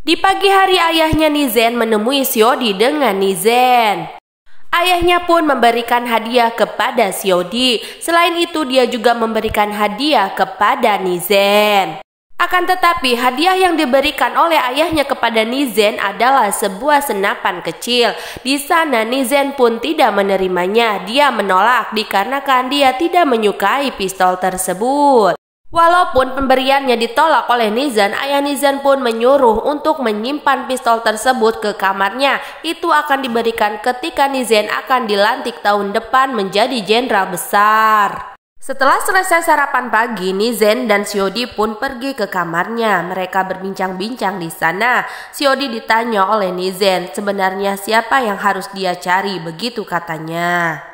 Di pagi hari ayahnya Nizen menemui Xiodi dengan Nizen. Ayahnya pun memberikan hadiah kepada Xiodi. Selain itu dia juga memberikan hadiah kepada Nizen. Akan tetapi hadiah yang diberikan oleh ayahnya kepada Nizen adalah sebuah senapan kecil. Di sana Nizen pun tidak menerimanya. Dia menolak dikarenakan dia tidak menyukai pistol tersebut. Walaupun pemberiannya ditolak oleh Nizen, ayah Nizen pun menyuruh untuk menyimpan pistol tersebut ke kamarnya. Itu akan diberikan ketika Nizen akan dilantik tahun depan menjadi jenderal besar. Setelah selesai sarapan pagi, Nizen dan Xiodi pun pergi ke kamarnya. Mereka berbincang-bincang di sana. Xiodi ditanya oleh Nizen, sebenarnya siapa yang harus dia cari, begitu katanya.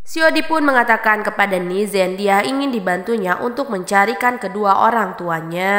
Xiodi pun mengatakan kepada Nizen dia ingin dibantunya untuk mencarikan kedua orang tuanya.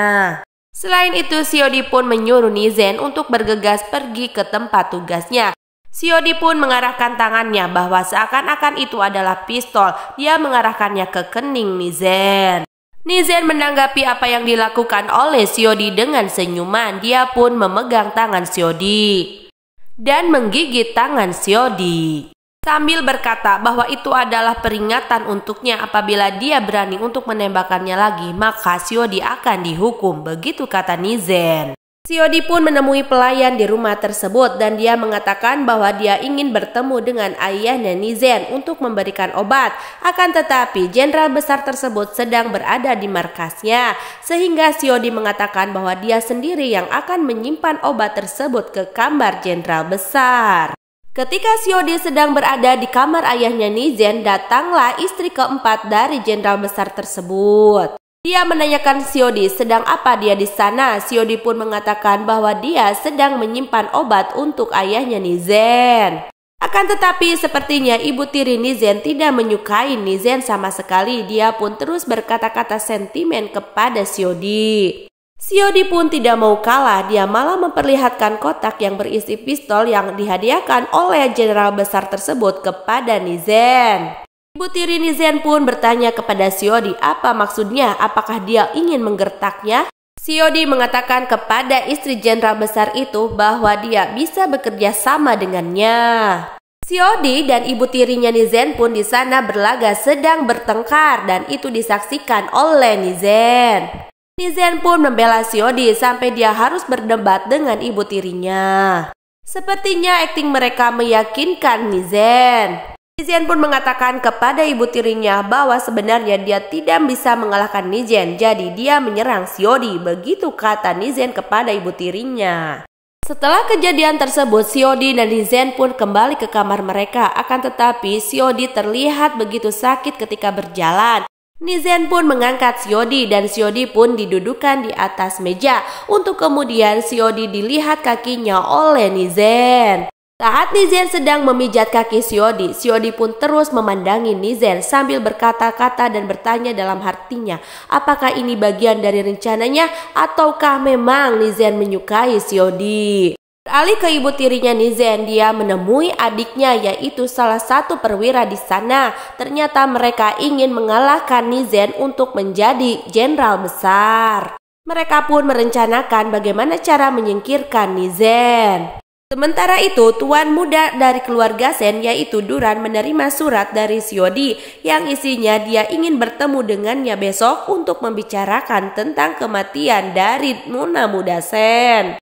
Selain itu, Xiodi pun menyuruh Nizen untuk bergegas pergi ke tempat tugasnya. Xiodi pun mengarahkan tangannya bahwa seakan-akan itu adalah pistol. Dia mengarahkannya ke kening Nizen. Nizen menanggapi apa yang dilakukan oleh Xiodi dengan senyuman. Dia pun memegang tangan Xiodi dan menggigit tangan Xiodi sambil berkata bahwa itu adalah peringatan untuknya. Apabila dia berani untuk menembakkannya lagi, maka Xiodi akan dihukum, begitu kata Nizen. Xiodi pun menemui pelayan di rumah tersebut dan dia mengatakan bahwa dia ingin bertemu dengan ayahnya Nizen untuk memberikan obat. Akan tetapi jenderal besar tersebut sedang berada di markasnya, sehingga Xiodi mengatakan bahwa dia sendiri yang akan menyimpan obat tersebut ke kamar jenderal besar. Ketika Xiodi sedang berada di kamar ayahnya Nizen, datanglah istri keempat dari jenderal besar tersebut. Dia menanyakan Xiodi sedang apa dia di sana. Xiodi pun mengatakan bahwa dia sedang menyimpan obat untuk ayahnya Nizen. Akan tetapi sepertinya ibu tiri Nizen tidak menyukai Nizen sama sekali. Dia pun terus berkata-kata sentimen kepada Xiodi. Xiodi pun tidak mau kalah, dia malah memperlihatkan kotak yang berisi pistol yang dihadiahkan oleh jenderal besar tersebut kepada Nizen. Ibu tiri Nizen pun bertanya kepada Xiodi apa maksudnya, apakah dia ingin menggertaknya? Xiodi mengatakan kepada istri jenderal besar itu bahwa dia bisa bekerja sama dengannya. Xiodi dan ibu tirinya Nizen pun di sana berlaga sedang bertengkar dan itu disaksikan oleh Nizen. Nizen pun membela Xiodi sampai dia harus berdebat dengan ibu tirinya. Sepertinya akting mereka meyakinkan Nizen. Nizen pun mengatakan kepada ibu tirinya bahwa sebenarnya dia tidak bisa mengalahkan Nizen, jadi dia menyerang Xiodi, begitu kata Nizen kepada ibu tirinya. Setelah kejadian tersebut, Xiodi dan Nizen pun kembali ke kamar mereka. Akan tetapi Xiodi terlihat begitu sakit ketika berjalan. Nizen pun mengangkat Xiodi dan Xiodi pun didudukan di atas meja untuk kemudian Xiodi dilihat kakinya oleh Nizen. Saat Nizen sedang memijat kaki Xiodi, Xiodi pun terus memandangi Nizen sambil berkata-kata dan bertanya dalam hatinya, apakah ini bagian dari rencananya ataukah memang Nizen menyukai Xiodi. Beralih ke ibu tirinya Nizen, dia menemui adiknya yaitu salah satu perwira di sana. Ternyata mereka ingin mengalahkan Nizen untuk menjadi jenderal besar. Mereka pun merencanakan bagaimana cara menyingkirkan Nizen. Sementara itu, tuan muda dari keluarga Shen yaitu Duran menerima surat dari Xiodi yang isinya dia ingin bertemu dengannya besok untuk membicarakan tentang kematian dari Nona muda Shen.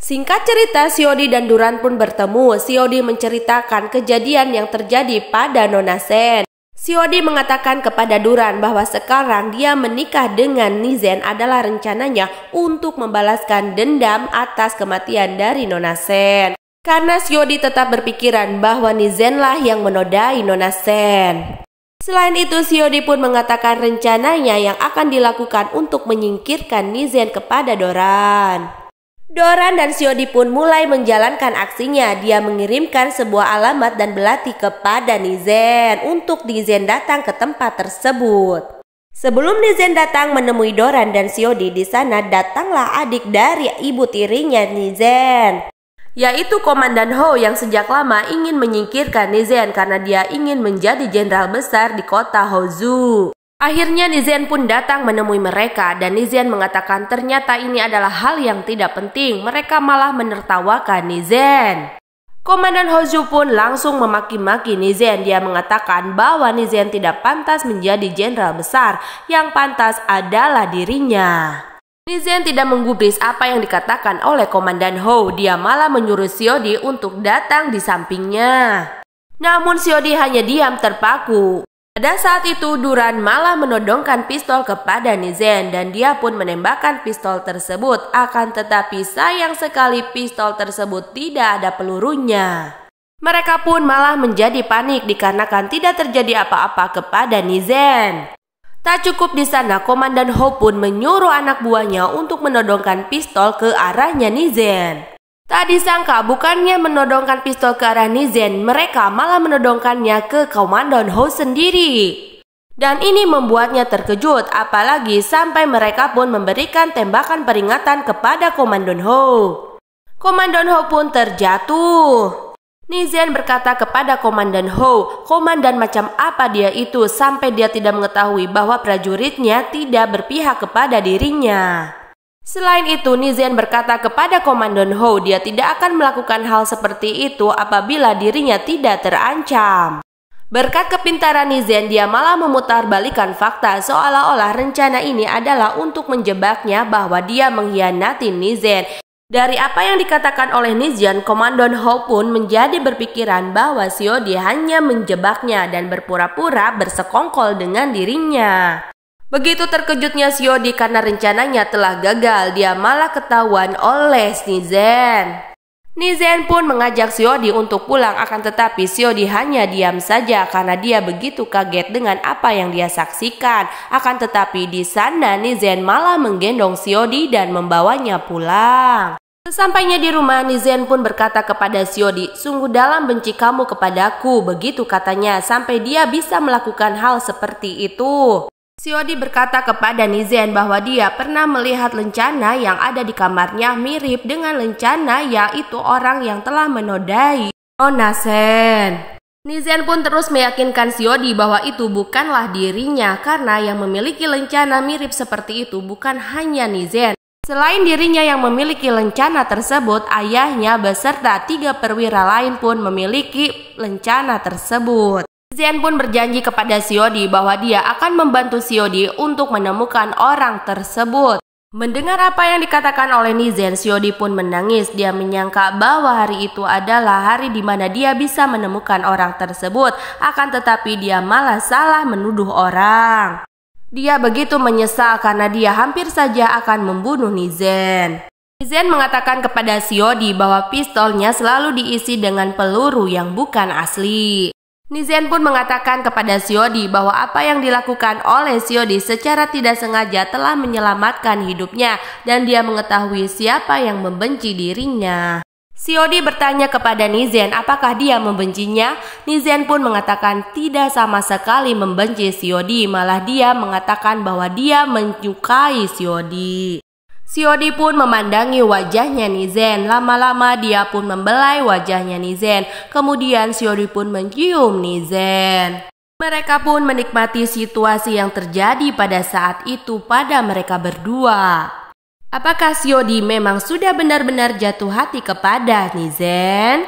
Singkat cerita, Xiodi dan Duran pun bertemu. Xiodi menceritakan kejadian yang terjadi pada Nona Shen. Xiodi mengatakan kepada Duran bahwa sekarang dia menikah dengan Nizen adalah rencananya untuk membalaskan dendam atas kematian dari Nona Shen. Karena Xiodi tetap berpikiran bahwa Nizenlah yang menodai Nona Shen. Selain itu, Xiodi pun mengatakan rencananya yang akan dilakukan untuk menyingkirkan Nizen kepada Doran. Doran dan Xiodi pun mulai menjalankan aksinya. Dia mengirimkan sebuah alamat dan belati kepada Nizen untuk Nizen datang ke tempat tersebut. Sebelum Nizen datang menemui Doran dan Xiodi di sana, datanglah adik dari ibu tirinya Nizen, yaitu Komandan Ho yang sejak lama ingin menyingkirkan Nizen karena dia ingin menjadi jenderal besar di kota Hozu. Akhirnya Nizen pun datang menemui mereka dan Nizen mengatakan ternyata ini adalah hal yang tidak penting. Mereka malah menertawakan Nizen. Komandan Hozu pun langsung memaki-maki Nizen. Dia mengatakan bahwa Nizen tidak pantas menjadi jenderal besar. Yang pantas adalah dirinya. Nizen tidak menggubris apa yang dikatakan oleh Komandan Ho. Dia malah menyuruh Xiodi untuk datang di sampingnya. Namun Xiodi hanya diam terpaku. Pada saat itu Duran malah menodongkan pistol kepada Nizen dan dia pun menembakkan pistol tersebut. Akan tetapi sayang sekali pistol tersebut tidak ada pelurunya. Mereka pun malah menjadi panik dikarenakan tidak terjadi apa-apa kepada Nizen. Tak cukup di sana, Komandan Ho pun menyuruh anak buahnya untuk menodongkan pistol ke arahnya Nizen. Tak disangka bukannya menodongkan pistol ke arah Nizen, mereka malah menodongkannya ke Komandan Ho sendiri. Dan ini membuatnya terkejut, apalagi sampai mereka pun memberikan tembakan peringatan kepada Komandan Ho. Komandan Ho pun terjatuh. Nizen berkata kepada Komandan Ho, komandan macam apa dia itu sampai dia tidak mengetahui bahwa prajuritnya tidak berpihak kepada dirinya. Selain itu, Nizen berkata kepada Komandan Ho dia tidak akan melakukan hal seperti itu apabila dirinya tidak terancam. Berkat kepintaran Nizen, dia malah memutarbalikkan fakta seolah-olah rencana ini adalah untuk menjebaknya bahwa dia mengkhianati Nizen. Dari apa yang dikatakan oleh Nizen, Komandan Ho pun menjadi berpikiran bahwa Xiodi hanya menjebaknya dan berpura-pura bersekongkol dengan dirinya. Begitu terkejutnya Xiodi karena rencananya telah gagal, dia malah ketahuan oleh Nizen. Nizen pun mengajak Xiodi untuk pulang, akan tetapi Xiodi hanya diam saja karena dia begitu kaget dengan apa yang dia saksikan. Akan tetapi di sana Nizen malah menggendong Xiodi dan membawanya pulang. Sesampainya di rumah, Nizen pun berkata kepada Xiodi, sungguh dalam benci kamu kepadaku, begitu katanya, sampai dia bisa melakukan hal seperti itu. Xiodi berkata kepada Nizen bahwa dia pernah melihat lencana yang ada di kamarnya mirip dengan lencana yaitu orang yang telah menodai Nona Sen. Nizen pun terus meyakinkan Xiodi bahwa itu bukanlah dirinya karena yang memiliki lencana mirip seperti itu bukan hanya Nizen. Selain dirinya yang memiliki lencana tersebut, ayahnya beserta 3 perwira lain pun memiliki lencana tersebut. Nizen pun berjanji kepada Xiodi bahwa dia akan membantu Xiodi untuk menemukan orang tersebut. Mendengar apa yang dikatakan oleh Nizen, Xiodi pun menangis. Dia menyangka bahwa hari itu adalah hari di mana dia bisa menemukan orang tersebut. Akan tetapi dia malah salah menuduh orang. Dia begitu menyesal karena dia hampir saja akan membunuh Nizen. Nizen mengatakan kepada Xiodi bahwa pistolnya selalu diisi dengan peluru yang bukan asli. Nizen pun mengatakan kepada Xiodi bahwa apa yang dilakukan oleh Xiodi secara tidak sengaja telah menyelamatkan hidupnya dan dia mengetahui siapa yang membenci dirinya. Xiodi bertanya kepada Nizen apakah dia membencinya. Nizen pun mengatakan tidak sama sekali membenci Xiodi, malah dia mengatakan bahwa dia menyukai Xiodi. Xiodi pun memandangi wajahnya Nizen. Lama-lama dia pun membelai wajahnya Nizen. Kemudian Xiodi pun mencium Nizen. Mereka pun menikmati situasi yang terjadi pada saat itu pada mereka berdua. Apakah Xiodi memang sudah benar-benar jatuh hati kepada Nizen?